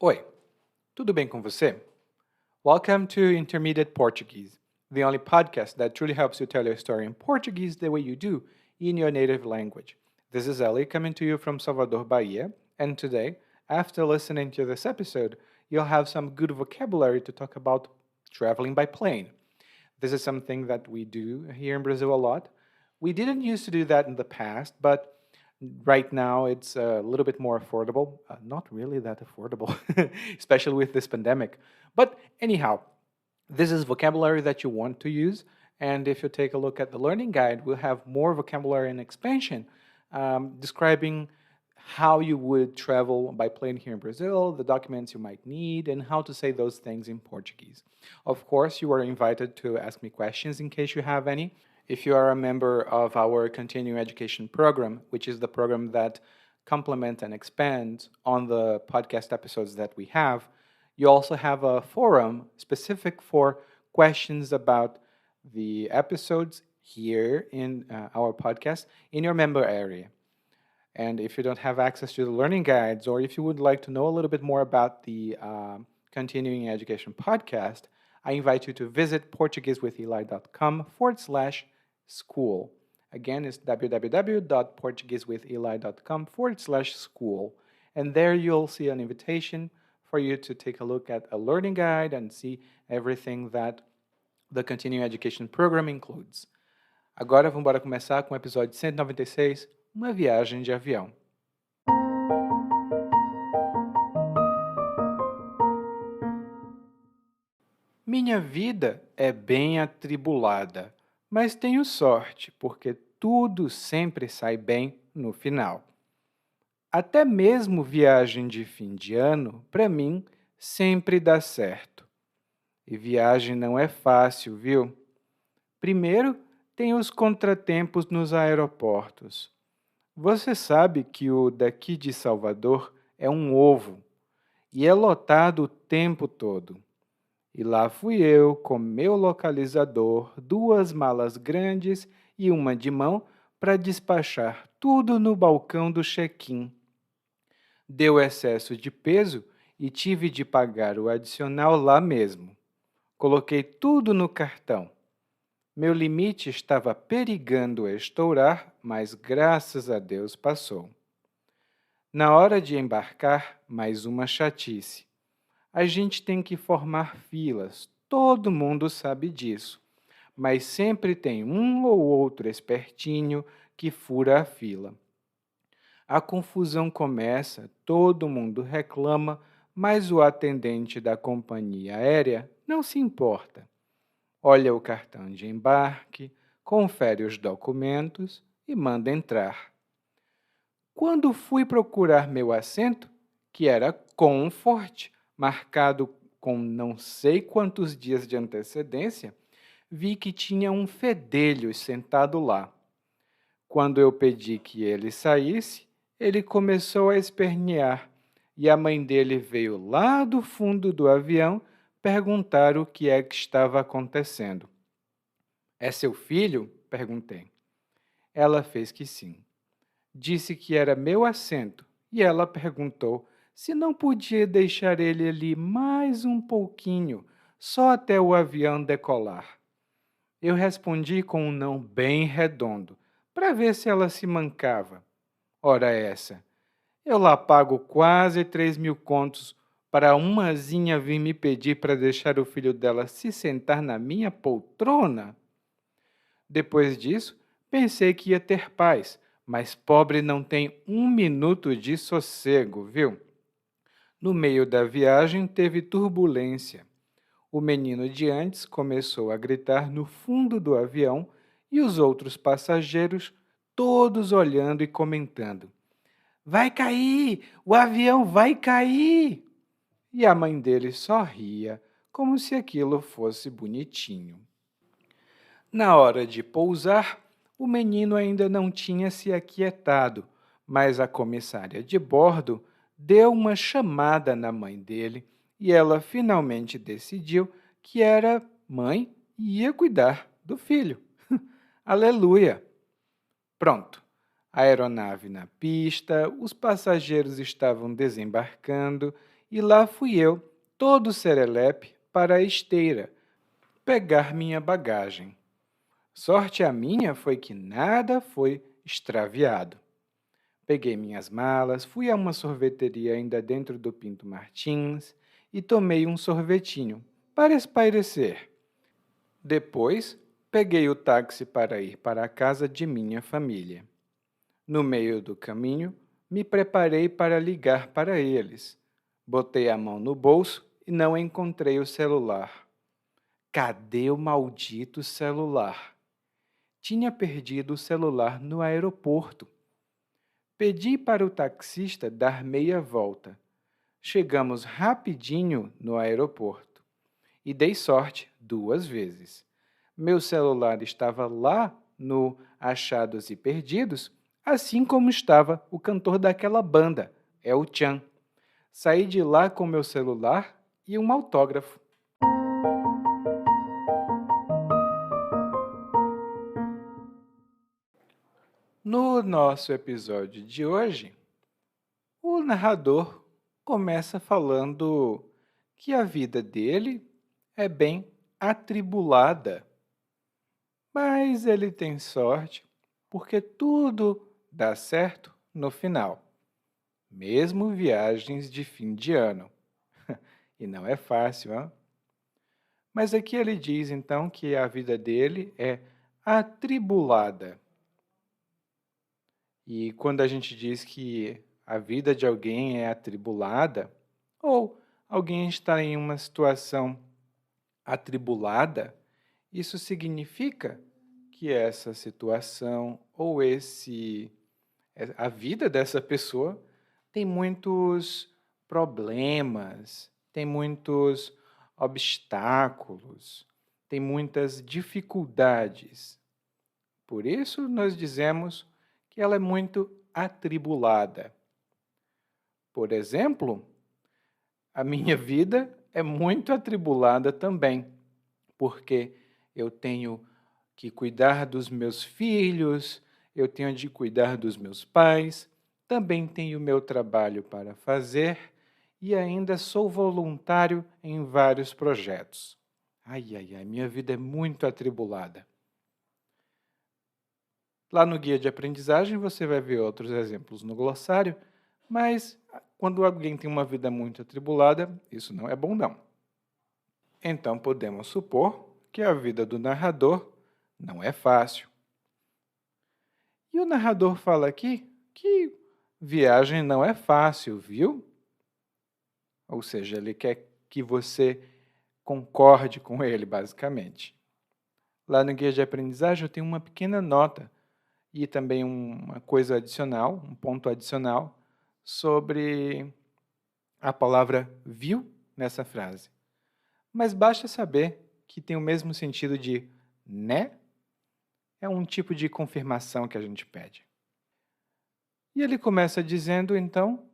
Oi, tudo bem com você? Welcome to Intermediate Portuguese, the only podcast that truly helps you tell your story in Portuguese the way you do in your native language. This is Ellie coming to you from Salvador, Bahia, and today, after listening to this episode, you'll have some good vocabulary to talk about traveling by plane. This is something that we do here in Brazil a lot. We didn't used to do that in the past, but right now it's a little bit more affordable. Not really that affordable, especially with this pandemic. But anyhow, this is vocabulary that you want to use. And if you take a look at the learning guide, we'll have more vocabulary and expansion describing how you would travel by plane here in Brazil, the documents you might need, and how to say those things in Portuguese. Of course, you are invited to ask me questions in case you have any. If you are a member of our continuing education program, which is the program that complements and expands on the podcast episodes that we have, you also have a forum specific for questions about the episodes here in our podcast in your member area. And if you don't have access to the learning guides, or if you would like to know a little bit more about the continuing education podcast, I invite you to visit portuguesewitheli.com/school. Again, it's www.portuguesewitheli.com/school. And there you'll see an invitation for you to take a look at a learning guide and see everything that the continuing education program includes. Agora vamos embora começar com o episódio 196, uma viagem de avião. Minha vida é bem atribulada, mas tenho sorte, porque tudo sempre sai bem no final. Até mesmo viagem de fim de ano, para mim, sempre dá certo. E viagem não é fácil, viu? Primeiro, tem os contratempos nos aeroportos. Você sabe que o daqui de Salvador é um ovo e é lotado o tempo todo. E lá fui eu com meu localizador, duas malas grandes e uma de mão para despachar tudo no balcão do check-in. Deu excesso de peso e tive de pagar o adicional lá mesmo. Coloquei tudo no cartão. Meu limite estava perigando estourar, mas graças a Deus passou. Na hora de embarcar, mais uma chatice. A gente tem que formar filas, todo mundo sabe disso, mas sempre tem um ou outro espertinho que fura a fila. A confusão começa, todo mundo reclama, mas o atendente da companhia aérea não se importa. Olha o cartão de embarque, confere os documentos e manda entrar. Quando fui procurar meu assento, que era Comfort, marcado com não sei quantos dias de antecedência, vi que tinha um fedelho sentado lá. Quando eu pedi que ele saísse, ele começou a espernear e a mãe dele veio lá do fundo do avião perguntar o que é que estava acontecendo. É seu filho? Perguntei. Ela fez que sim. Disse que era meu assento e ela perguntou se não podia deixar ele ali mais um pouquinho, só até o avião decolar. Eu respondi com um não bem redondo, para ver se ela se mancava. Ora essa, eu lá pago quase 3.000 contos para umazinha vir me pedir para deixar o filho dela se sentar na minha poltrona? Depois disso, pensei que ia ter paz, mas pobre não tem um minuto de sossego, viu? No meio da viagem teve turbulência. O menino de antes começou a gritar no fundo do avião e os outros passageiros, todos olhando e comentando: Vai cair! O avião vai cair! E a mãe dele só ria, como se aquilo fosse bonitinho. Na hora de pousar, o menino ainda não tinha se aquietado, mas a comissária de bordo deu uma chamada na mãe dele e ela finalmente decidiu que era mãe e ia cuidar do filho. Aleluia! Pronto. A aeronave na pista, os passageiros estavam desembarcando e lá fui eu, todo serelepe, para a esteira, pegar minha bagagem. Sorte a minha foi que nada foi extraviado. Peguei minhas malas, fui a uma sorveteria ainda dentro do Pinto Martins e tomei um sorvetinho para espairecer. Depois, peguei o táxi para ir para a casa de minha família. No meio do caminho, me preparei para ligar para eles. Botei a mão no bolso e não encontrei o celular. Cadê o maldito celular? Tinha perdido o celular no aeroporto. Pedi para o taxista dar meia volta. Chegamos rapidinho no aeroporto e dei sorte 2 vezes. Meu celular estava lá no Achados e Perdidos, assim como estava o cantor daquela banda, El Chan. Saí de lá com meu celular e um autógrafo. No nosso episódio de hoje, o narrador começa falando que a vida dele é bem atribulada, mas ele tem sorte porque tudo dá certo no final, mesmo viagens de fim de ano. E não é fácil, hein? Mas aqui ele diz então que a vida dele é atribulada. E quando a gente diz que a vida de alguém é atribulada, ou alguém está em uma situação atribulada, isso significa que essa situação ou a vida dessa pessoa tem muitos problemas, tem muitos obstáculos, tem muitas dificuldades. Por isso nós dizemos que ela é muito atribulada. Por exemplo, a minha vida é muito atribulada também, porque eu tenho que cuidar dos meus filhos, eu tenho de cuidar dos meus pais, também tenho meu trabalho para fazer e ainda sou voluntário em vários projetos. Ai, ai, ai, minha vida é muito atribulada. Lá no guia de aprendizagem você vai ver outros exemplos no glossário, mas quando alguém tem uma vida muito atribulada, isso não é bom não. Então podemos supor que a vida do narrador não é fácil. E o narrador fala aqui que viagem não é fácil, viu? Ou seja, ele quer que você concorde com ele, basicamente. Lá no guia de aprendizagem eu tenho uma pequena nota e também uma coisa adicional, um ponto adicional, sobre a palavra viu nessa frase. Mas basta saber que tem o mesmo sentido de né? É um tipo de confirmação que a gente pede. E ele começa dizendo, então,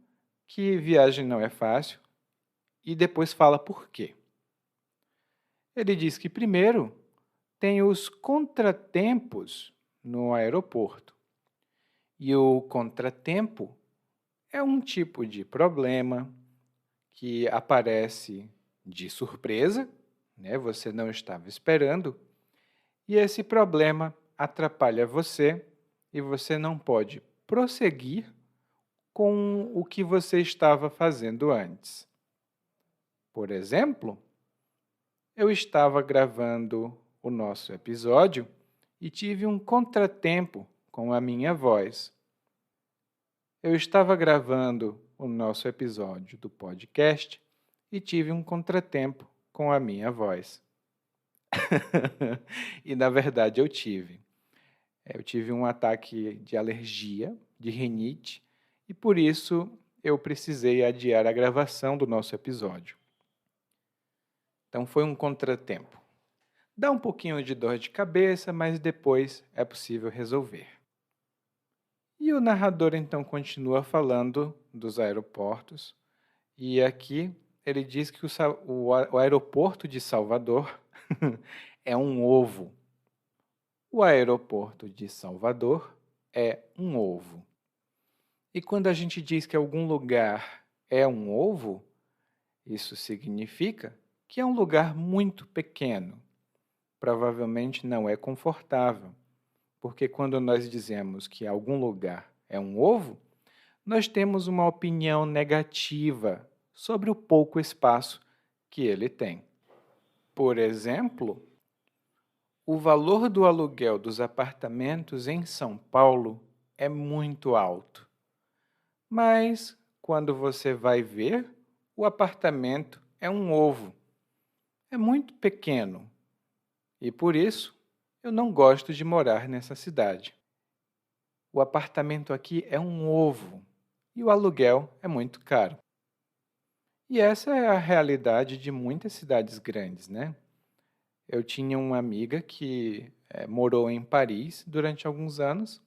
que viagem não é fácil e depois fala por quê. Ele diz que, primeiro, tem os contratempos no aeroporto. E o contratempo é um tipo de problema que aparece de surpresa, né? Você não estava esperando, e esse problema atrapalha você e você não pode prosseguir com o que você estava fazendo antes. Por exemplo, eu estava gravando o nosso episódio e tive um contratempo com a minha voz. Eu estava gravando o nosso episódio do podcast e tive um contratempo com a minha voz. E, na verdade, eu tive. Eu tive um ataque de alergia, de rinite, e por isso eu precisei adiar a gravação do nosso episódio. Então foi um contratempo. Dá um pouquinho de dor de cabeça, mas depois é possível resolver. E o narrador então continua falando dos aeroportos, e aqui ele diz que o aeroporto de Salvador é um ovo. O aeroporto de Salvador é um ovo. E quando a gente diz que algum lugar é um ovo, Isso significa que é um lugar muito pequeno. Provavelmente não é confortável, porque quando nós dizemos que algum lugar é um ovo, nós temos uma opinião negativa sobre o pouco espaço que ele tem. Por exemplo, o valor do aluguel dos apartamentos em São Paulo é muito alto, mas quando você vai ver, o apartamento é um ovo. É muito pequeno e por isso eu não gosto de morar nessa cidade. O apartamento aqui é um ovo e o aluguel é muito caro. E essa é a realidade de muitas cidades grandes, né? Eu tinha uma amiga que morou em Paris durante alguns anos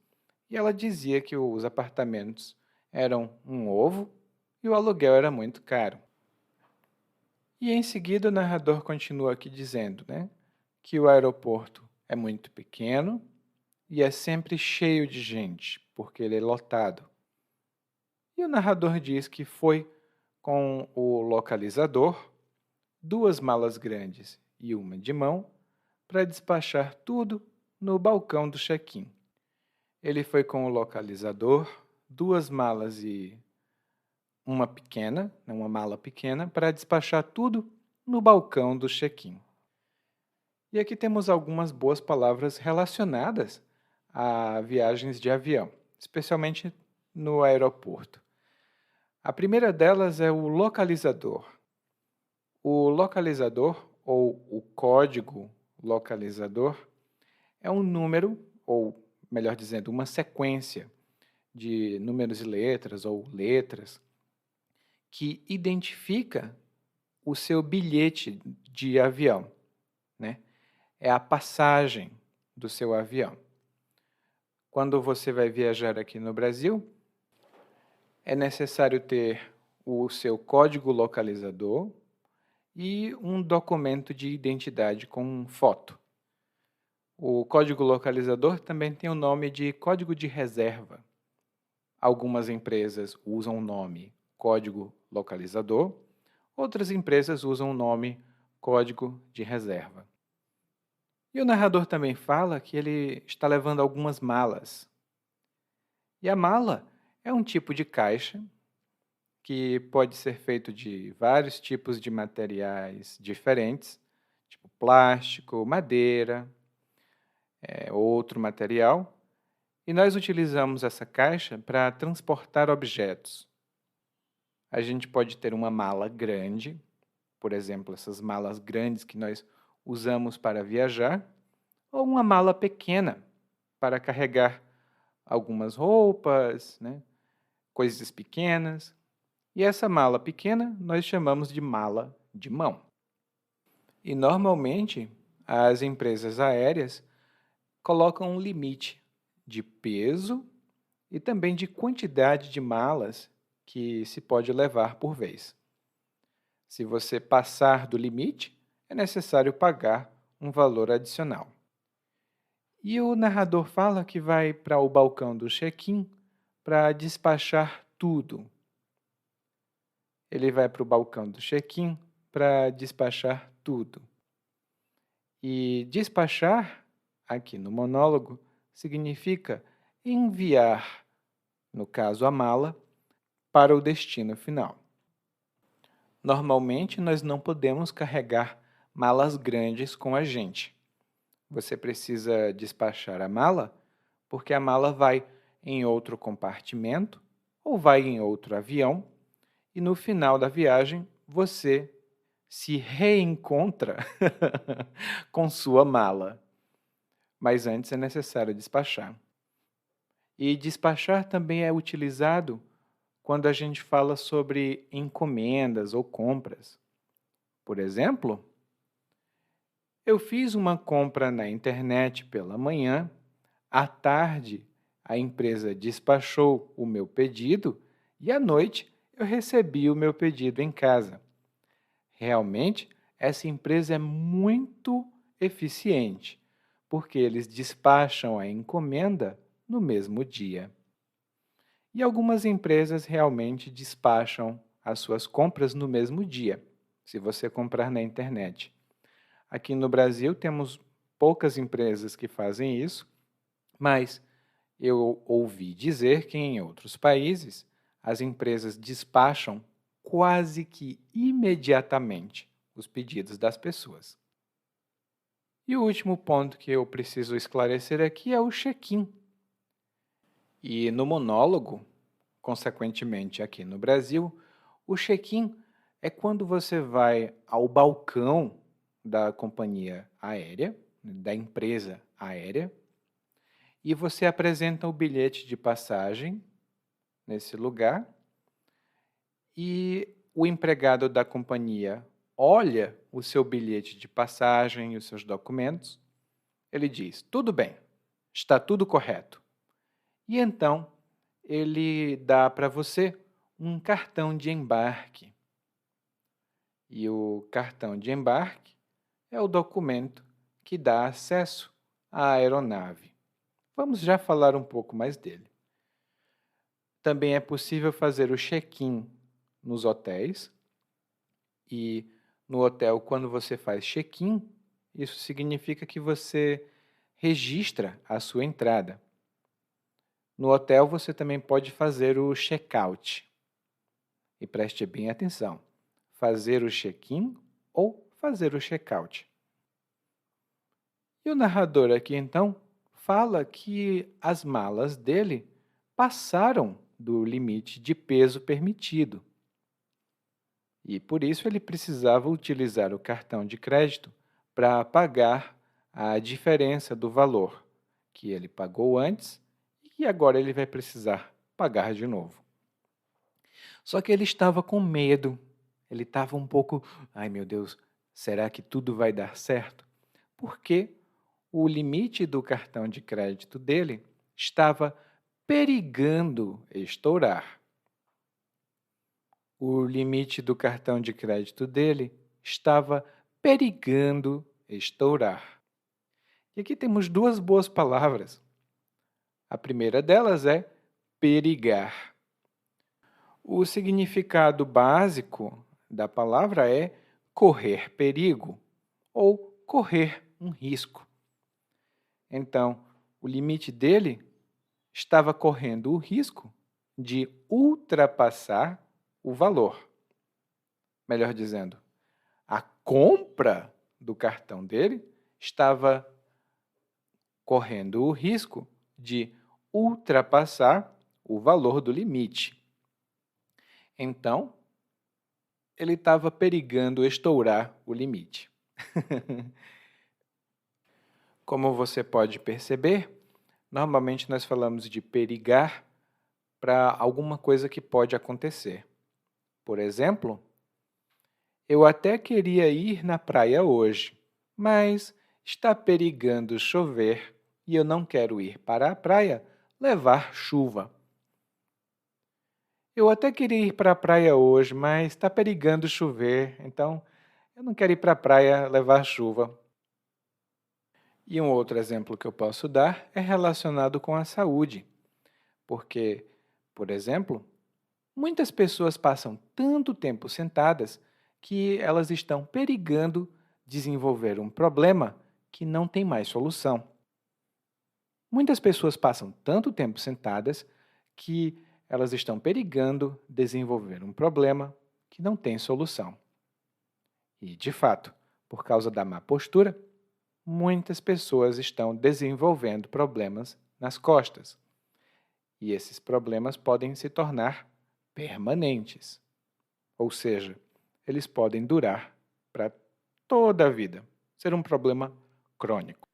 e ela dizia que os apartamentos eram um ovo e o aluguel era muito caro. E em seguida o narrador continua aqui dizendo, né, que o aeroporto é muito pequeno e é sempre cheio de gente, porque ele é lotado. E o narrador diz que foi com o localizador, duas malas grandes e uma de mão, para despachar tudo no balcão do check-in. Ele foi com o localizador, duas malas e uma mala pequena, para despachar tudo no balcão do check-in. E aqui temos algumas boas palavras relacionadas a viagens de avião, especialmente no aeroporto. A primeira delas é o localizador. O localizador, ou o código localizador, é um número, ou melhor dizendo, uma sequência de números e letras ou letras que identifica o seu bilhete de avião, né? É a passagem do seu avião. Quando você vai viajar aqui no Brasil, é necessário ter o seu código localizador e um documento de identidade com foto. O código localizador também tem o nome de código de reserva. Algumas empresas usam o nome código localizador, outras empresas usam o nome código de reserva. E o narrador também fala que ele está levando algumas malas. E a mala é um tipo de caixa que pode ser feito de vários tipos de materiais diferentes, tipo plástico, madeira, outro material. E nós utilizamos essa caixa para transportar objetos. A gente pode ter uma mala grande, por exemplo, essas malas grandes que nós usamos para viajar, ou uma mala pequena para carregar algumas roupas, né, coisas pequenas. E essa mala pequena nós chamamos de mala de mão. E normalmente as empresas aéreas colocam um limite de peso e também de quantidade de malas que se pode levar por vez. Se você passar do limite, é necessário pagar um valor adicional. E o narrador fala que vai para o balcão do check-in para despachar tudo. Ele vai para o balcão do check-in para despachar tudo. E despachar, aqui no monólogo, significa enviar, no caso a mala, para o destino final. Normalmente, nós não podemos carregar malas grandes com a gente. Você precisa despachar a mala porque a mala vai em outro compartimento ou vai em outro avião e no final da viagem você se reencontra com sua mala. Mas antes é necessário despachar. E despachar também é utilizado quando a gente fala sobre encomendas ou compras. Por exemplo, eu fiz uma compra na internet pela manhã, à tarde a empresa despachou o meu pedido e à noite eu recebi o meu pedido em casa. Realmente, essa empresa é muito eficiente, porque eles despacham a encomenda no mesmo dia. E algumas empresas realmente despacham as suas compras no mesmo dia, se você comprar na internet. Aqui no Brasil temos poucas empresas que fazem isso, mas eu ouvi dizer que em outros países as empresas despacham quase que imediatamente os pedidos das pessoas. E o último ponto que eu preciso esclarecer aqui é o check-in. E no monólogo, consequentemente aqui no Brasil, o check-in é quando você vai ao balcão da companhia aérea, da empresa aérea, e você apresenta o bilhete de passagem nesse lugar e o empregado da companhia olha o seu bilhete de passagem e os seus documentos. Ele diz: tudo bem, está tudo correto. E então ele dá para você um cartão de embarque. E o cartão de embarque é o documento que dá acesso à aeronave. Vamos já falar um pouco mais dele. Também é possível fazer o check-in nos hotéis. E no hotel, quando você faz check-in, isso significa que você registra a sua entrada. No hotel, você também pode fazer o check-out. E preste bem atenção, fazer o check-in ou fazer o check-out. E o narrador aqui, então, fala que as malas dele passaram do limite de peso permitido. E por isso ele precisava utilizar o cartão de crédito para pagar a diferença do valor que ele pagou antes e agora ele vai precisar pagar de novo. Só que ele estava com medo, ele estava um pouco, ai meu Deus, será que tudo vai dar certo? Porque o limite do cartão de crédito dele estava perigando estourar. O limite do cartão de crédito dele estava perigando estourar. E aqui temos duas boas palavras. A primeira delas é perigar. O significado básico da palavra é correr perigo ou correr um risco. Então, o limite dele estava correndo o risco de ultrapassar o valor. Melhor dizendo, a compra do cartão dele estava correndo o risco de ultrapassar o valor do limite. Então, ele estava perigando estourar o limite. Como você pode perceber, normalmente nós falamos de perigar para alguma coisa que pode acontecer. Por exemplo, eu até queria ir na praia hoje, mas está perigando chover e eu não quero ir para a praia levar chuva. Eu até queria ir para a praia hoje, mas está perigando chover, então eu não quero ir para a praia levar chuva. E um outro exemplo que eu posso dar é relacionado com a saúde, porque, por exemplo, muitas pessoas passam tanto tempo sentadas que elas estão perigando desenvolver um problema que não tem mais solução. Muitas pessoas passam tanto tempo sentadas que elas estão perigando desenvolver um problema que não tem solução. E, de fato, por causa da má postura, muitas pessoas estão desenvolvendo problemas nas costas. E esses problemas podem se tornar permanentes. Ou seja, eles podem durar para toda a vida, ser um problema crônico.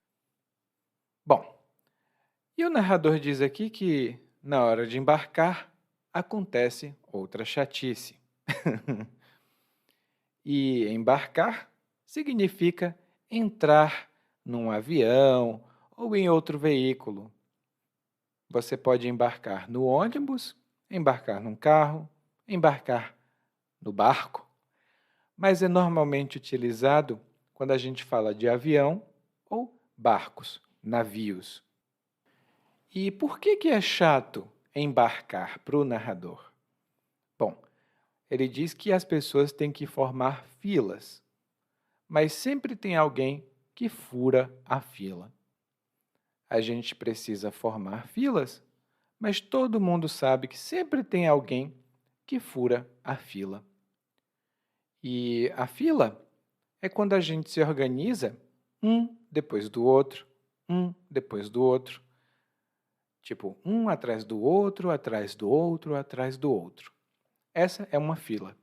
Bom, e o narrador diz aqui que, na hora de embarcar, acontece outra chatice. E embarcar significa entrar num avião ou em outro veículo. Você pode embarcar no ônibus, embarcar num carro, embarcar no barco, mas é normalmente utilizado quando a gente fala de avião ou barcos, navios. E por que é chato embarcar para o narrador? Bom, Ele diz que as pessoas têm que formar filas, mas sempre tem alguém que fura a fila. A gente precisa formar filas, mas todo mundo sabe que sempre tem alguém que fura a fila. E a fila é quando a gente se organiza um depois do outro, um depois do outro, tipo um atrás do outro, atrás do outro, atrás do outro. Essa é uma fila.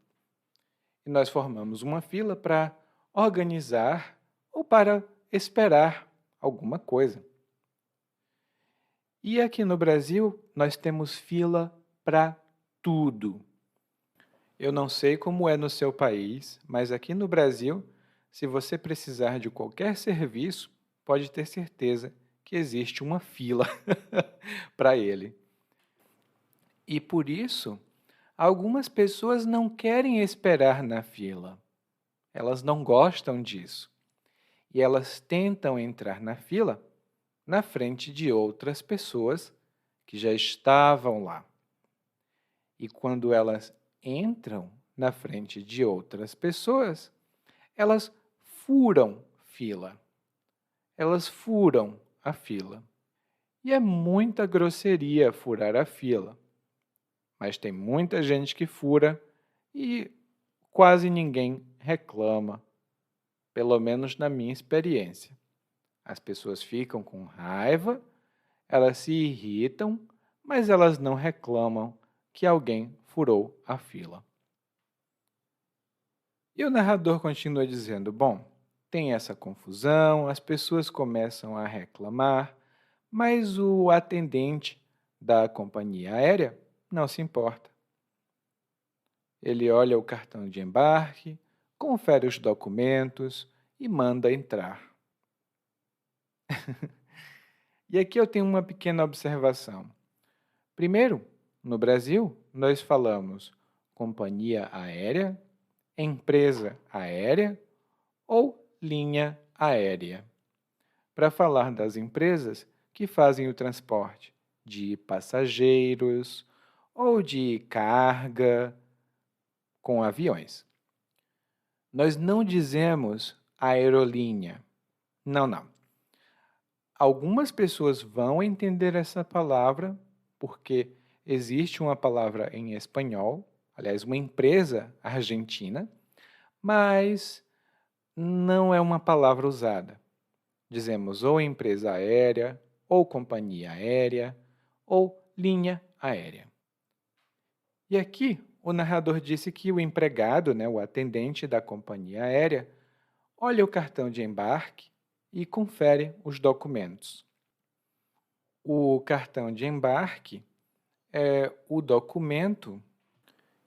E nós formamos uma fila para organizar ou para esperar alguma coisa. E aqui no Brasil, nós temos fila para tudo. Eu não sei como é no seu país, mas aqui no Brasil, se você precisar de qualquer serviço, pode ter certeza que existe uma fila para ele. E por isso, algumas pessoas não querem esperar na fila. Elas não gostam disso. E elas tentam entrar na fila na frente de outras pessoas que já estavam lá. E quando elas entram na frente de outras pessoas, elas furam fila. Elas furam a fila. E é muita grosseria furar a fila. Mas tem muita gente que fura e quase ninguém reclama, pelo menos na minha experiência. As pessoas ficam com raiva, elas se irritam, mas elas não reclamam que alguém furou a fila. E o narrador continua dizendo: bom, tem essa confusão, as pessoas começam a reclamar, mas o atendente da companhia aérea não se importa. Ele olha o cartão de embarque, confere os documentos e manda entrar. E aqui eu tenho uma pequena observação. Primeiro, no Brasil, nós falamos companhia aérea, empresa aérea ou linha aérea, para falar das empresas que fazem o transporte de passageiros ou de carga com aviões. Nós não dizemos aerolínea. Não, não. Algumas pessoas vão entender essa palavra porque existe uma palavra em espanhol, aliás, uma empresa argentina, mas não é uma palavra usada. Dizemos ou empresa aérea, ou companhia aérea, ou linha aérea. E aqui o narrador disse que o empregado, o atendente da companhia aérea, olha o cartão de embarque e confere os documentos. O cartão de embarque é o documento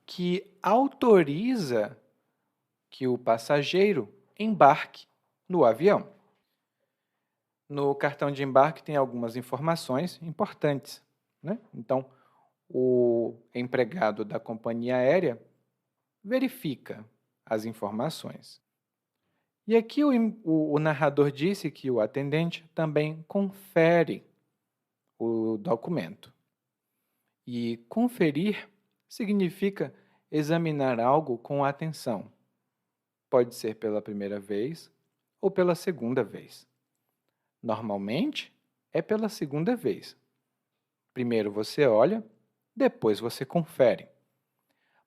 que autoriza que o passageiro embarque no avião. No cartão de embarque tem algumas informações importantes, né? Então, o empregado da companhia aérea verifica as informações. E aqui o narrador disse que o atendente também confere o documento. E conferir significa examinar algo com atenção. Pode ser pela primeira vez ou pela segunda vez. Normalmente, é pela segunda vez. Primeiro você olha, depois você confere.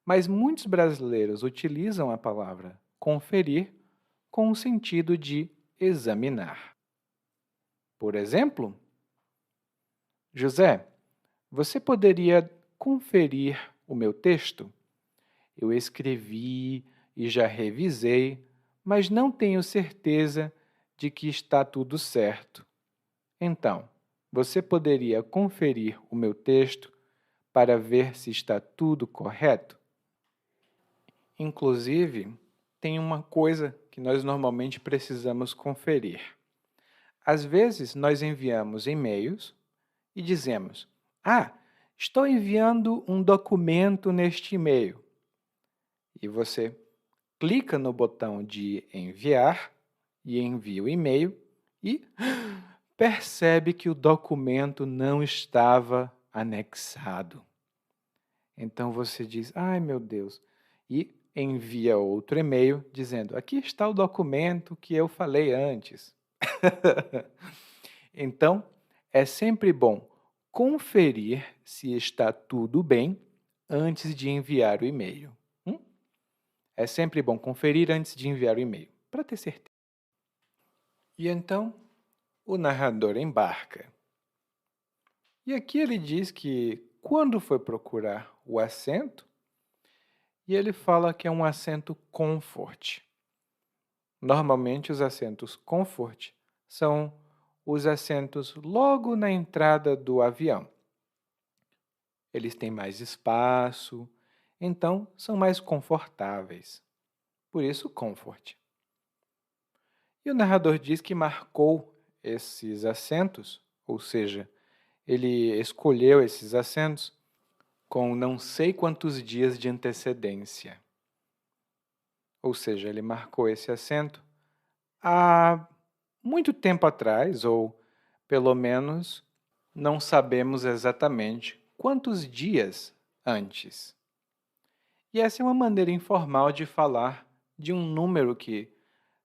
Mas muitos brasileiros utilizam a palavra conferir com o sentido de examinar. Por exemplo, José, você poderia conferir o meu texto? Eu escrevi e já revisei, mas não tenho certeza de que está tudo certo. Então, você poderia conferir o meu texto para ver se está tudo correto? Inclusive, tem uma coisa que nós normalmente precisamos conferir. Às vezes, nós enviamos e-mails e dizemos: estou enviando um documento neste e-mail. E você clica no botão de enviar e envia o e-mail e percebe que o documento não estava anexado. Então você diz: ai meu Deus, e envia outro e-mail dizendo: aqui está o documento que eu falei antes. Então, é sempre bom conferir se está tudo bem antes de enviar o e-mail. É sempre bom conferir antes de enviar o e-mail, para ter certeza. E então, o narrador embarca. E aqui ele diz que quando foi procurar o assento, e ele fala que é um assento comfort. Normalmente os assentos comfort são os assentos logo na entrada do avião. Eles têm mais espaço, então são mais confortáveis. Por isso, comfort. E o narrador diz que marcou esses assentos, ou seja, ele escolheu esses assentos com não sei quantos dias de antecedência. Ou seja, ele marcou esse assento há muito tempo atrás, ou pelo menos não sabemos exatamente quantos dias antes. E essa é uma maneira informal de falar de um número que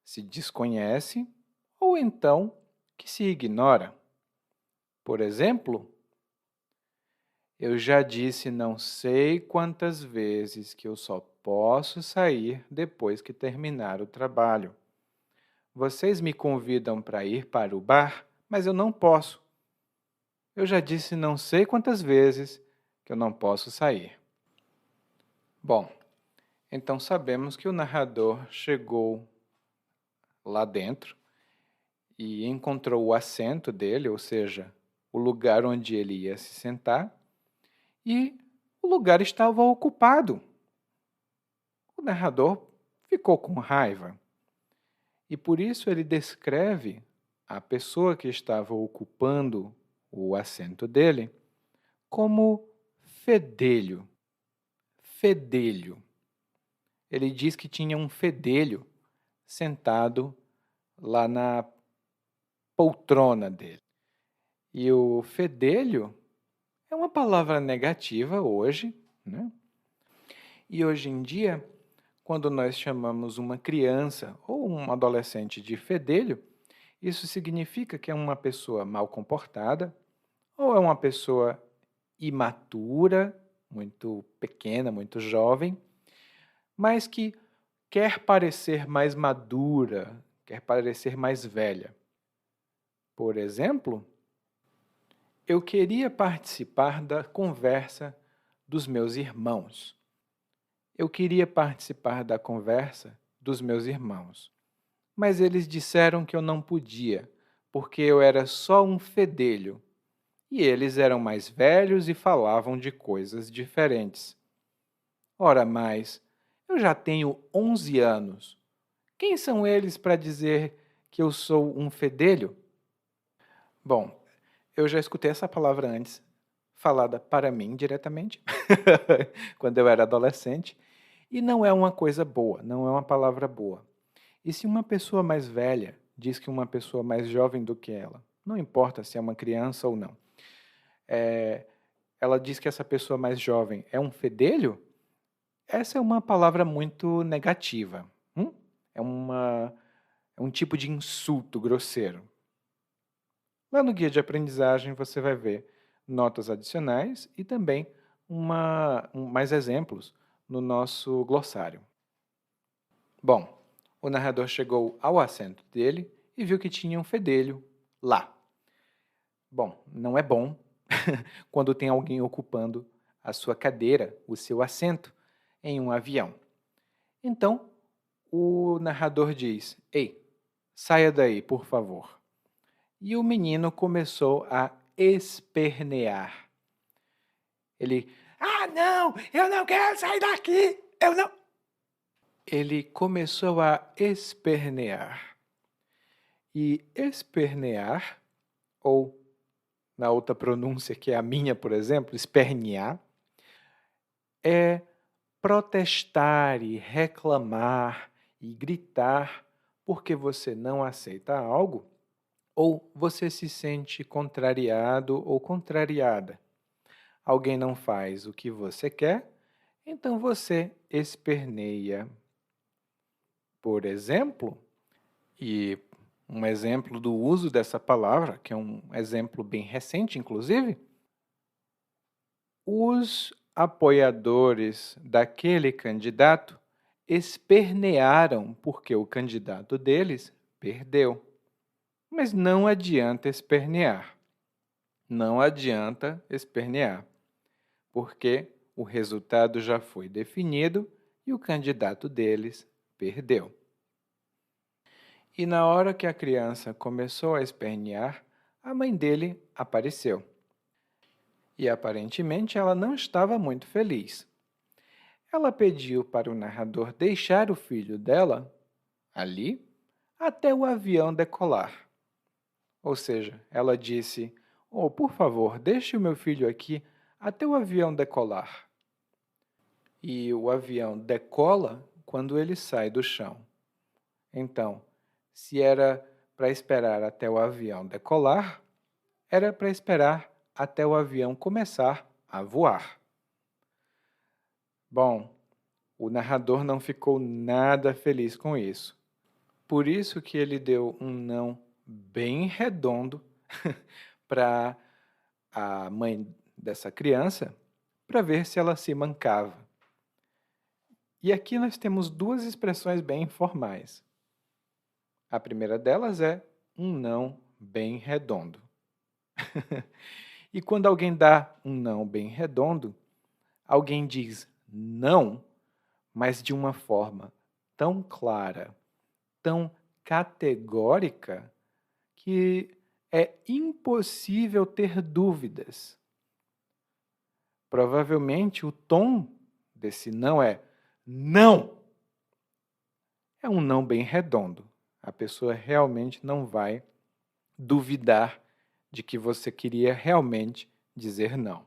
se desconhece ou então que se ignora. Por exemplo, eu já disse não sei quantas vezes que eu só posso sair depois que terminar o trabalho. Vocês me convidam para ir para o bar, mas eu não posso. Eu já disse não sei quantas vezes que eu não posso sair. Bom, então sabemos que o narrador chegou lá dentro e encontrou o assento dele, ou seja, o lugar onde ele ia se sentar, e o lugar estava ocupado. O narrador ficou com raiva e por isso ele descreve a pessoa que estava ocupando o assento dele como fedelho. Fedelho. Ele diz que tinha um fedelho sentado lá na poltrona dele. E o fedelho é uma palavra negativa hoje, né? E hoje em dia, quando nós chamamos uma criança ou um adolescente de fedelho, isso significa que é uma pessoa mal comportada ou é uma pessoa imatura, muito pequena, muito jovem, mas que quer parecer mais madura, quer parecer mais velha. Por exemplo, eu queria participar da conversa dos meus irmãos. Eu queria participar da conversa dos meus irmãos, mas eles disseram que eu não podia, porque eu era só um fedelho, e eles eram mais velhos e falavam de coisas diferentes. Ora mais, eu já tenho 11 anos. Quem são eles para dizer que eu sou um fedelho? Bom, eu já escutei essa palavra antes, falada para mim diretamente, quando eu era adolescente, e não é uma coisa boa, não é uma palavra boa. E se uma pessoa mais velha diz que uma pessoa mais jovem do que ela, não importa se é uma criança ou não, ela diz que essa pessoa mais jovem é um fedelho, essa é uma palavra muito negativa. É, é um tipo de insulto grosseiro. Lá no guia de aprendizagem você vai ver notas adicionais e também mais exemplos no nosso glossário. Bom, o narrador chegou ao assento dele e viu que tinha um fedelho lá. Bom, não é bom quando tem alguém ocupando a sua cadeira, o seu assento, em um avião. Então, o narrador diz: ei, saia daí, por favor. E o menino começou a espernear. Ele, não, eu não quero sair daqui, eu não... Ele começou a espernear. E espernear, ou na outra pronúncia que é a minha, por exemplo, espernear, é protestar e reclamar e gritar porque você não aceita algo ou você se sente contrariado ou contrariada. Alguém não faz o que você quer, então você esperneia. Por exemplo, e um exemplo do uso dessa palavra, que é um exemplo bem recente, inclusive, os apoiadores daquele candidato espernearam porque o candidato deles perdeu. Mas não adianta espernear. Não adianta espernear, porque o resultado já foi definido e o candidato deles perdeu. E na hora que a criança começou a espernear, a mãe dele apareceu. E aparentemente ela não estava muito feliz. Ela pediu para o narrador deixar o filho dela ali até o avião decolar. Ou seja, ela disse: "Oh, por favor, deixe o meu filho aqui até o avião decolar." E o avião decola quando ele sai do chão. Então, se era para esperar até o avião decolar, era para esperar até o avião começar a voar. Bom, o narrador não ficou nada feliz com isso. Por isso que ele deu um não bem redondo para a mãe dessa criança, para ver se ela se mancava. E aqui nós temos duas expressões bem informais. A primeira delas é um não bem redondo. E quando alguém dá um não bem redondo, alguém diz não, mas de uma forma tão clara, tão categórica, que é impossível ter dúvidas. Provavelmente o tom desse não é não. É um não bem redondo. A pessoa realmente não vai duvidar de que você queria realmente dizer não.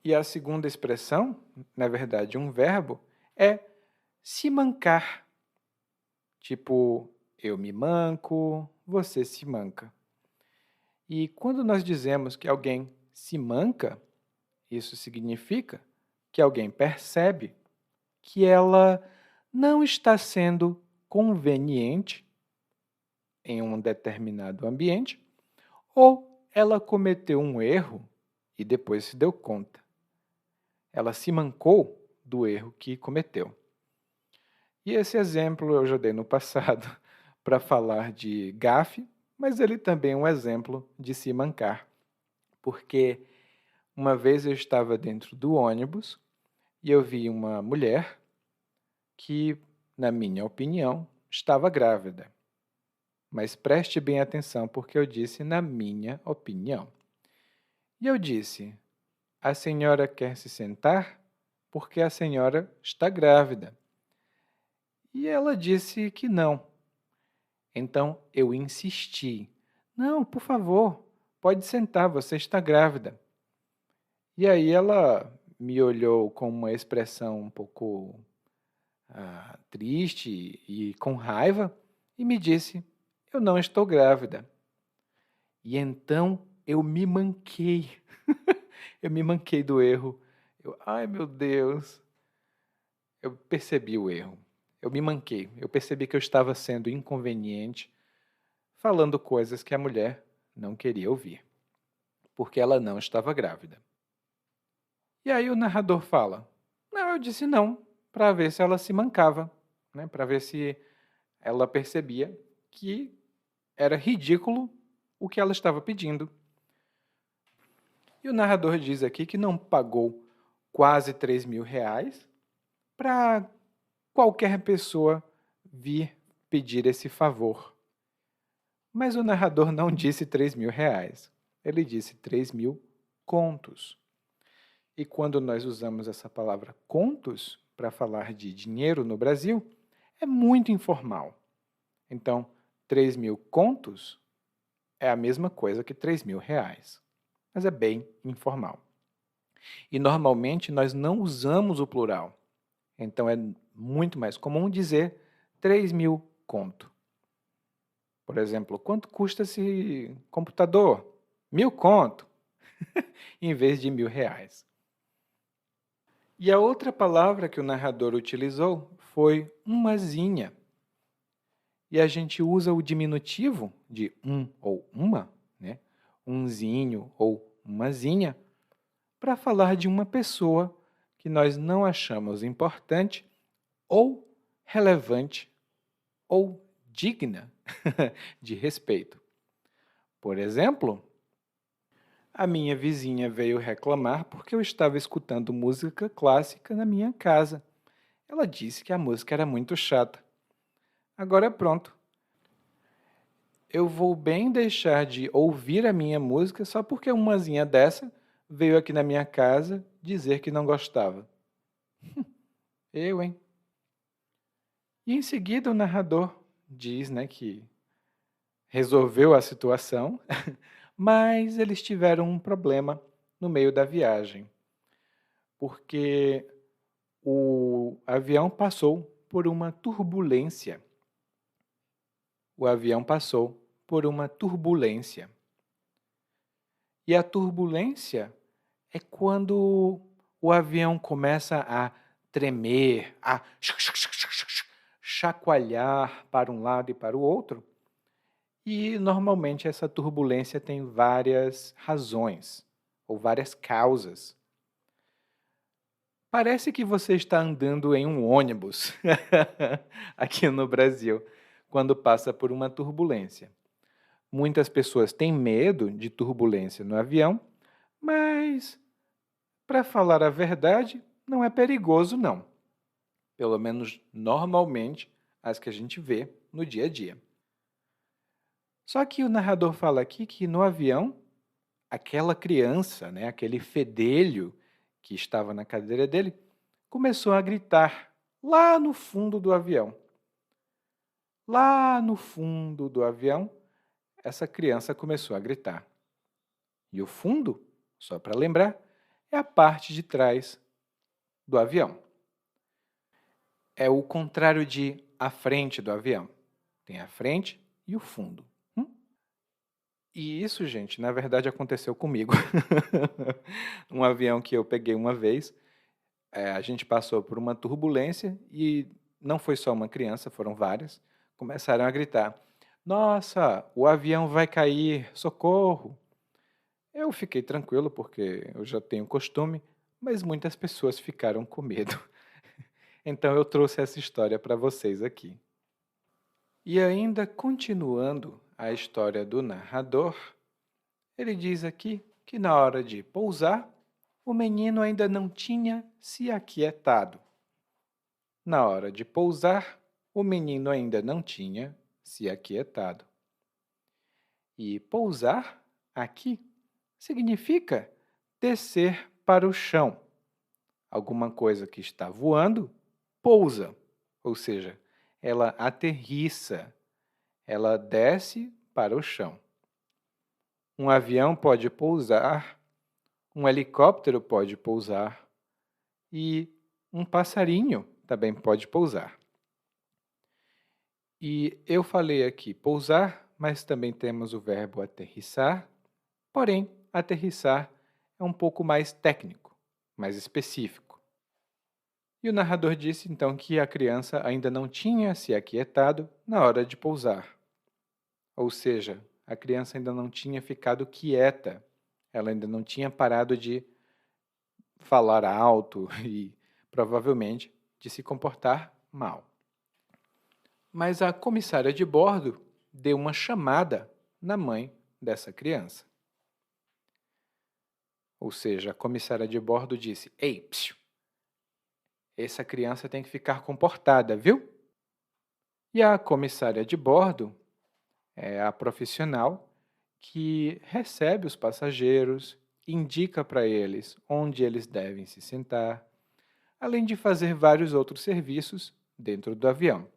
E a segunda expressão, na verdade um verbo, é se mancar. Tipo, eu me manco, você se manca. E quando nós dizemos que alguém se manca, isso significa que alguém percebe que ela não está sendo conveniente em um determinado ambiente, ou ela cometeu um erro e depois se deu conta. Ela se mancou do erro que cometeu. E esse exemplo eu já dei no passado para falar de gafe, mas ele também é um exemplo de se mancar, porque uma vez eu estava dentro do ônibus e eu vi uma mulher que, na minha opinião, estava grávida. Mas preste bem atenção porque eu disse na minha opinião. E eu disse: a senhora quer se sentar porque a senhora está grávida. E ela disse que não. Então eu insisti: não, por favor, pode sentar, você está grávida. E aí ela me olhou com uma expressão um pouco triste e com raiva e me disse: eu não estou grávida. E então eu me manquei. Eu me manquei do erro. Ai meu Deus, eu percebi o erro. Eu me manquei. Eu percebi que eu estava sendo inconveniente, falando coisas que a mulher não queria ouvir, porque ela não estava grávida. E aí o narrador fala: não, eu disse não, para ver se ela se mancava, né? Para ver se ela percebia que era ridículo o que ela estava pedindo. E o narrador diz aqui que não pagou quase 3.000 reais para qualquer pessoa vir pedir esse favor. Mas o narrador não disse 3.000 reais, ele disse 3.000 contos. E quando nós usamos essa palavra contos para falar de dinheiro no Brasil, é muito informal. Então, 3.000 contos é a mesma coisa que 3.000 reais, mas é bem informal. E normalmente nós não usamos o plural, então é muito mais comum dizer 3.000 conto. Por exemplo, quanto custa esse computador? 1.000 conto, em vez de 1.000 reais. E a outra palavra que o narrador utilizou foi umazinha. E a gente usa o diminutivo de um ou uma, né? Umzinho ou umazinha, para falar de uma pessoa que nós não achamos importante ou relevante ou digna de respeito. Por exemplo, a minha vizinha veio reclamar porque eu estava escutando música clássica na minha casa. Ela disse que a música era muito chata. Agora pronto. Eu vou bem deixar de ouvir a minha música só porque umazinha dessa veio aqui na minha casa dizer que não gostava. Eu, hein? E em seguida o narrador diz, né, que resolveu a situação, mas eles tiveram um problema no meio da viagem, porque o avião passou por uma turbulência. O avião passou por uma turbulência. E a turbulência é quando o avião começa a tremer, a chacoalhar para um lado e para o outro. E normalmente essa turbulência tem várias razões ou várias causas. Parece que você está andando em um ônibus aqui no Brasil, quando passa por uma turbulência. Muitas pessoas têm medo de turbulência no avião, mas, para falar a verdade, não é perigoso, não. Pelo menos normalmente as que a gente vê no dia a dia. Só que o narrador fala aqui que no avião, aquela criança, né, aquele fedelho que estava na cadeira dele, começou a gritar lá no fundo do avião. Lá no fundo do avião, essa criança começou a gritar. E o fundo, só para lembrar, é a parte de trás do avião. É o contrário de a frente do avião. Tem a frente e o fundo. E isso, gente, na verdade aconteceu comigo. Um avião que eu peguei uma vez, a gente passou por uma turbulência e não foi só uma criança, foram várias, começaram a gritar: "Nossa, o avião vai cair, socorro!" Eu fiquei tranquilo porque eu já tenho costume, mas muitas pessoas ficaram com medo. Então eu trouxe essa história para vocês aqui. E ainda continuando a história do narrador, ele diz aqui que na hora de pousar, o menino ainda não tinha se aquietado. Na hora de pousar, o menino ainda não tinha se aquietado. E pousar, aqui, significa descer para o chão. Alguma coisa que está voando pousa, ou seja, ela aterrissa, ela desce para o chão. Um avião pode pousar, um helicóptero pode pousar e um passarinho também pode pousar. E eu falei aqui pousar, mas também temos o verbo aterrissar, porém, aterrissar é um pouco mais técnico, mais específico. E o narrador disse então que a criança ainda não tinha se aquietado na hora de pousar. Ou seja, a criança ainda não tinha ficado quieta, ela ainda não tinha parado de falar alto e, provavelmente, de se comportar mal. Mas a comissária de bordo deu uma chamada na mãe dessa criança. Ou seja, a comissária de bordo disse: "Ei, psiu, essa criança tem que ficar comportada, viu?" E a comissária de bordo é a profissional que recebe os passageiros, indica para eles onde eles devem se sentar, além de fazer vários outros serviços dentro do avião.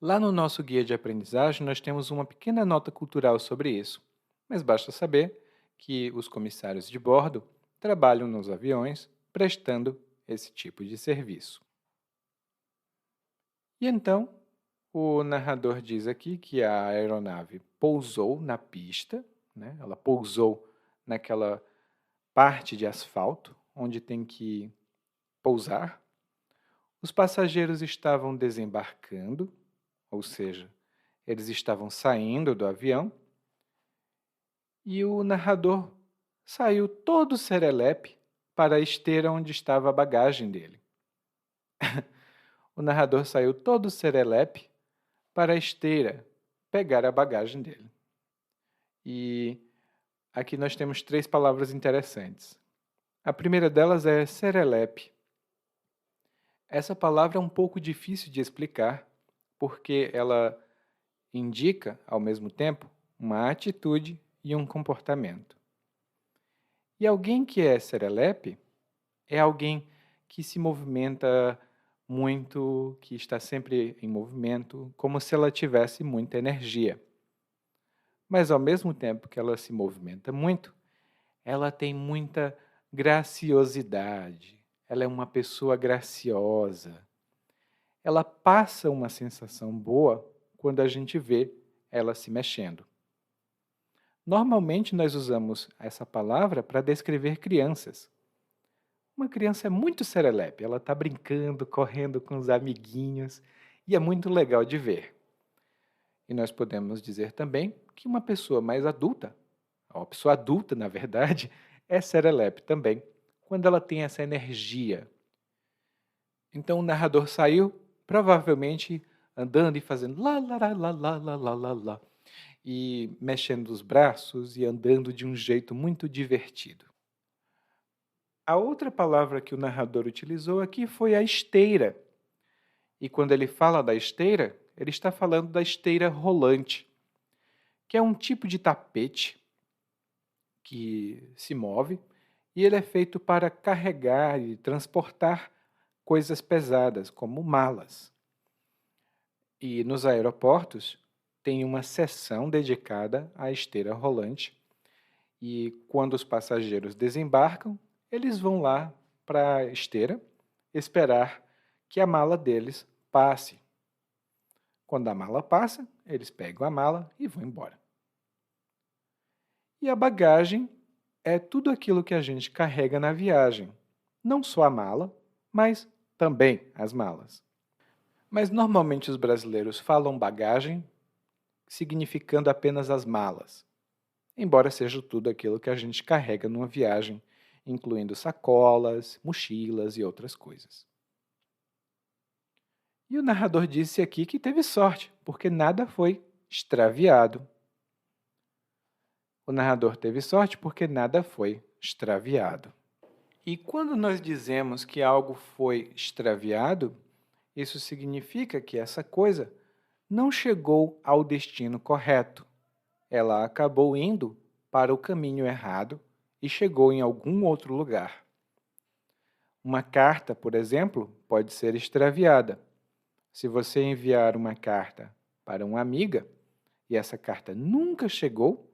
Lá no nosso guia de aprendizagem, nós temos uma pequena nota cultural sobre isso, mas basta saber que os comissários de bordo trabalham nos aviões prestando esse tipo de serviço. E então, o narrador diz aqui que a aeronave pousou na pista, né? Ela pousou naquela parte de asfalto onde tem que pousar, os passageiros estavam desembarcando, ou seja, eles estavam saindo do avião, e o narrador saiu todo serelepe para a esteira onde estava a bagagem dele. O narrador saiu todo serelepe para a esteira pegar a bagagem dele. E aqui nós temos 3 palavras interessantes. A primeira delas é serelepe. Essa palavra é um pouco difícil de explicar, porque ela indica, ao mesmo tempo, uma atitude e um comportamento. E alguém que é serelepe é alguém que se movimenta muito, que está sempre em movimento, como se ela tivesse muita energia. Mas, ao mesmo tempo que ela se movimenta muito, ela tem muita graciosidade. Ela é uma pessoa graciosa. Ela passa uma sensação boa quando a gente vê ela se mexendo. Normalmente, nós usamos essa palavra para descrever crianças. Uma criança é muito serelepe, ela está brincando, correndo com os amiguinhos, e é muito legal de ver. E nós podemos dizer também que uma pessoa mais adulta, uma pessoa adulta, na verdade, é serelepe também, quando ela tem essa energia. Então o narrador saiu, provavelmente andando e fazendo lá, lá, lá, lá, lá, lá, lá, lá, lá, e mexendo os braços e andando de um jeito muito divertido. A outra palavra que o narrador utilizou aqui foi a esteira. E quando ele fala da esteira, ele está falando da esteira rolante, que é um tipo de tapete que se move e ele é feito para carregar e transportar coisas pesadas, como malas. E nos aeroportos tem uma seção dedicada à esteira rolante e quando os passageiros desembarcam, eles vão lá para a esteira esperar que a mala deles passe. Quando a mala passa, eles pegam a mala e vão embora. E a bagagem é tudo aquilo que a gente carrega na viagem. Não só a mala, mas também as malas. Mas normalmente os brasileiros falam bagagem significando apenas as malas, embora seja tudo aquilo que a gente carrega numa viagem, incluindo sacolas, mochilas e outras coisas. E o narrador disse aqui que teve sorte, porque nada foi extraviado. O narrador teve sorte porque nada foi extraviado. E quando nós dizemos que algo foi extraviado, isso significa que essa coisa não chegou ao destino correto. Ela acabou indo para o caminho errado e chegou em algum outro lugar. Uma carta, por exemplo, pode ser extraviada. Se você enviar uma carta para uma amiga e essa carta nunca chegou,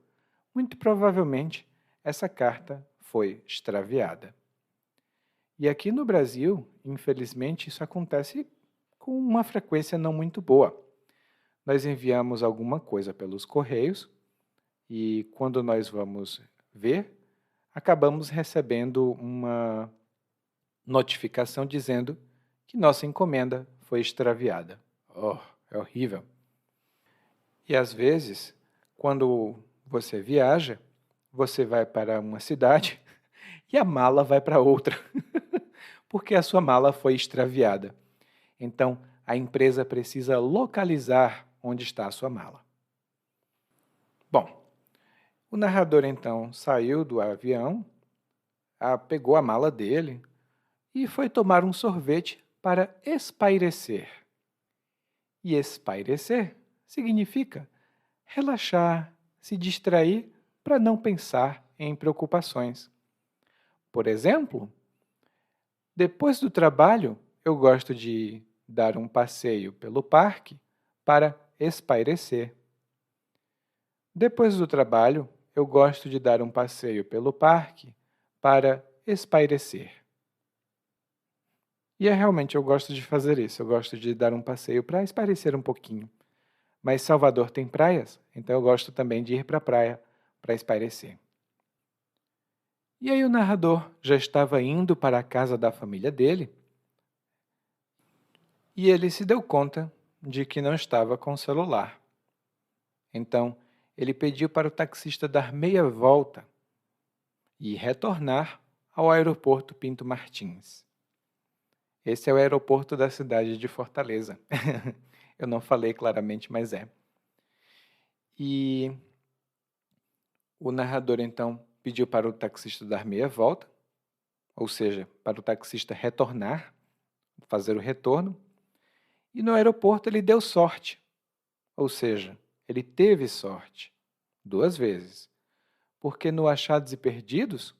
muito provavelmente essa carta foi extraviada. E aqui no Brasil, infelizmente, isso acontece com uma frequência não muito boa. Nós enviamos alguma coisa pelos correios e quando nós vamos ver, acabamos recebendo uma notificação dizendo que nossa encomenda foi extraviada. Oh, é horrível. E às vezes, quando você viaja, você vai para uma cidade e a mala vai para outra, porque a sua mala foi extraviada. Então, a empresa precisa localizar onde está a sua mala. Bom, o narrador então saiu do avião, pegou a mala dele e foi tomar um sorvete para espairecer. E espairecer significa relaxar, se distrair para não pensar em preocupações. Por exemplo, depois do trabalho, eu gosto de dar um passeio pelo parque para espairecer. Depois do trabalho, eu gosto de dar um passeio pelo parque para espairecer. E realmente eu gosto de fazer isso, eu gosto de dar um passeio para espairecer um pouquinho. Mas Salvador tem praias, então eu gosto também de ir para a praia para espairecer. E aí o narrador já estava indo para a casa da família dele, e ele se deu conta de que não estava com o celular. Então, ele pediu para o taxista dar meia volta e retornar ao aeroporto Pinto Martins. Esse é o aeroporto da cidade de Fortaleza. Eu não falei claramente, mas é. E o narrador, então, pediu para o taxista dar meia volta, ou seja, para o taxista retornar, fazer o retorno, e no aeroporto ele deu sorte, ou seja, ele teve sorte, 2 vezes, porque no Achados e Perdidos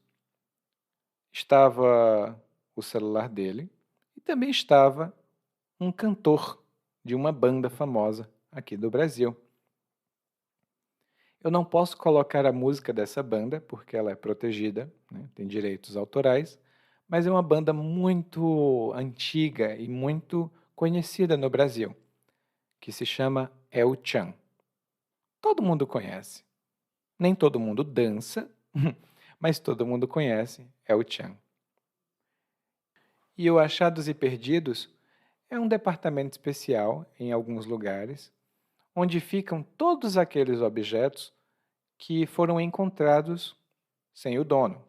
estava o celular dele e também estava um cantor de uma banda famosa aqui do Brasil. Eu não posso colocar a música dessa banda, porque ela é protegida, né, tem direitos autorais, mas é uma banda muito antiga e muito conhecida no Brasil, que se chama El Chan. Todo mundo conhece. Nem todo mundo dança, mas todo mundo conhece El Chan. E o Achados e Perdidos é um departamento especial em alguns lugares, onde ficam todos aqueles objetos que foram encontrados sem o dono.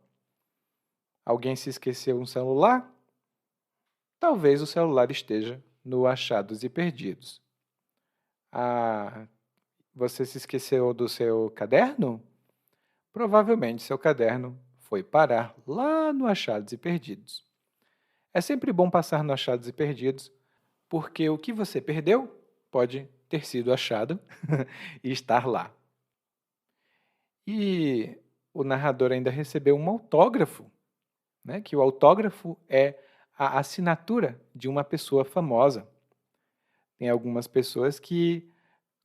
Alguém se esqueceu um celular? Talvez o celular esteja no Achados e Perdidos. Ah, você se esqueceu do seu caderno? Provavelmente seu caderno foi parar lá no Achados e Perdidos. É sempre bom passar no Achados e Perdidos, porque o que você perdeu pode ter sido achado e estar lá. E o narrador ainda recebeu um autógrafo, né? Que o autógrafo é a assinatura de uma pessoa famosa. Tem algumas pessoas que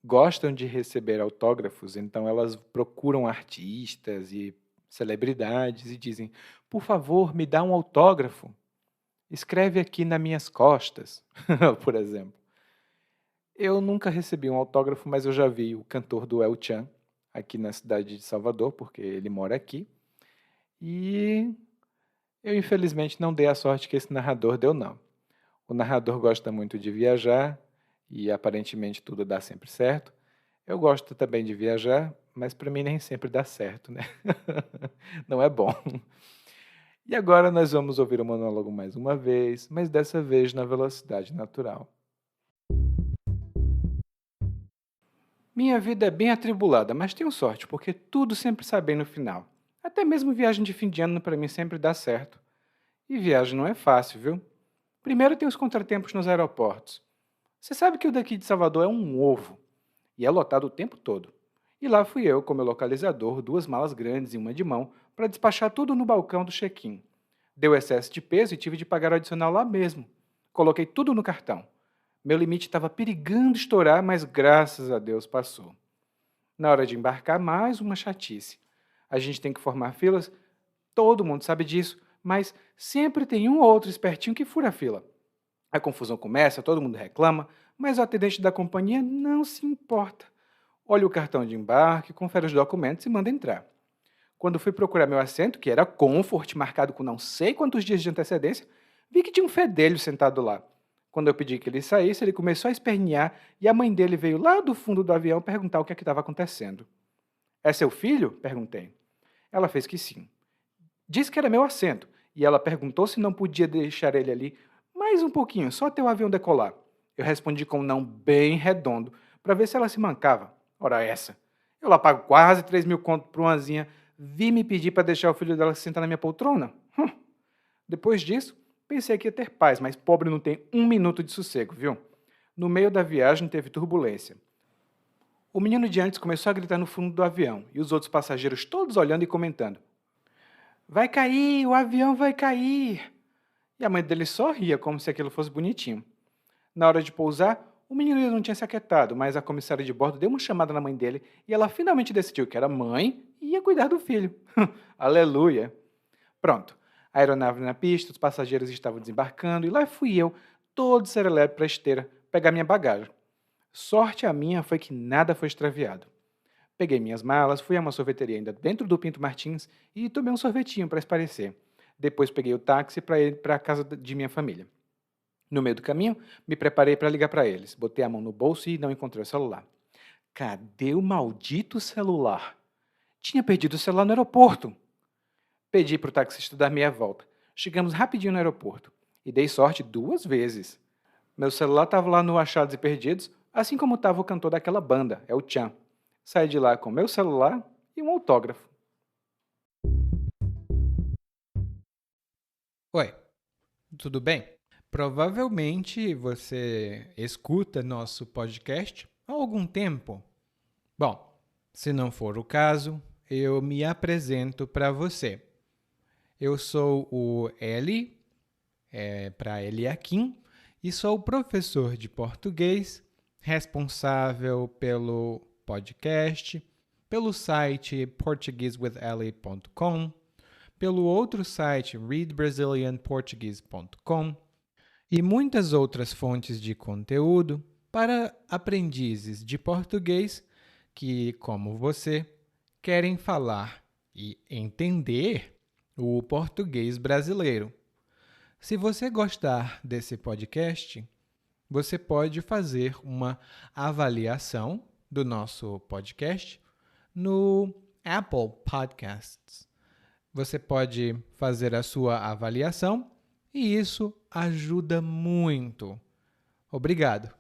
gostam de receber autógrafos, então elas procuram artistas e celebridades e dizem: por favor, me dá um autógrafo. Escreve aqui nas minhas costas, por exemplo. Eu nunca recebi um autógrafo, mas eu já vi o cantor do El Chan aqui na cidade de Salvador, porque ele mora aqui. E eu, infelizmente, não dei a sorte que esse narrador deu, não. O narrador gosta muito de viajar e aparentemente tudo dá sempre certo. Eu gosto também de viajar, mas para mim nem sempre dá certo, né? Não é bom. E agora nós vamos ouvir o monólogo mais uma vez, mas dessa vez na velocidade natural. Minha vida é bem atribulada, mas tenho sorte, porque tudo sempre sai bem no final. Até mesmo viagem de fim de ano para mim sempre dá certo. E viagem não é fácil, viu? Primeiro tem os contratempos nos aeroportos. Você sabe que o daqui de Salvador é um ovo, e é lotado o tempo todo. E lá fui eu, com meu localizador, 2 malas grandes e uma de mão, para despachar tudo no balcão do check-in. Deu excesso de peso e tive de pagar o adicional lá mesmo. Coloquei tudo no cartão. Meu limite estava perigando estourar, mas graças a Deus passou. Na hora de embarcar, mais uma chatice. A gente tem que formar filas, todo mundo sabe disso, mas sempre tem um ou outro espertinho que fura a fila. A confusão começa, todo mundo reclama, mas o atendente da companhia não se importa. Olha o cartão de embarque, confere os documentos e manda entrar. Quando fui procurar meu assento, que era Comfort, marcado com não sei quantos dias de antecedência, vi que tinha um fedelho sentado lá. Quando eu pedi que ele saísse, ele começou a espernear e a mãe dele veio lá do fundo do avião perguntar o que estava acontecendo. É seu filho? Perguntei. Ela fez que sim. Disse que era meu assento, e ela perguntou se não podia deixar ele ali mais um pouquinho, só até o avião decolar. Eu respondi com um não bem redondo, para ver se ela se mancava. Ora essa. Eu lá pago quase 3.000 conto por uma asinha, vi me pedir para deixar o filho dela sentar na minha poltrona? Depois disso, pensei que ia ter paz, mas pobre não tem um minuto de sossego, viu? No meio da viagem teve turbulência. O menino de antes começou a gritar no fundo do avião, e os outros passageiros todos olhando e comentando. Vai cair, o avião vai cair. E a mãe dele só ria, como se aquilo fosse bonitinho. Na hora de pousar, o menino ainda não tinha se aquietado, mas a comissária de bordo deu uma chamada na mãe dele e ela finalmente decidiu que era mãe e ia cuidar do filho. Aleluia! Pronto, a aeronave na pista, os passageiros estavam desembarcando e lá fui eu, todo serelepe para a esteira, pegar minha bagagem. Sorte a minha foi que nada foi extraviado. Peguei minhas malas, fui a uma sorveteria ainda dentro do Pinto Martins e tomei um sorvetinho para espairecer. Depois peguei o táxi para ir para a casa de minha família. No meio do caminho, me preparei para ligar para eles. Botei a mão no bolso e não encontrei o celular. Cadê o maldito celular? Tinha perdido o celular no aeroporto. Pedi para o taxista dar meia volta. Chegamos rapidinho no aeroporto. E dei sorte 2 vezes. Meu celular estava lá no Achados e Perdidos, assim como estava o cantor daquela banda, é o Tchan. Saí de lá com meu celular e um autógrafo. Oi, tudo bem? Provavelmente você escuta nosso podcast há algum tempo. Bom, se não for o caso, eu me apresento para você. Eu sou o Eli, para Eliakim, e sou professor de português, responsável pelo podcast, pelo site portuguesewitheli.com, pelo outro site readbrazilianportuguese.com e muitas outras fontes de conteúdo para aprendizes de português que, como você, querem falar e entender o português brasileiro. Se você gostar desse podcast, você pode fazer uma avaliação do nosso podcast no Apple Podcasts. Você pode fazer a sua avaliação e isso ajuda muito. Obrigado.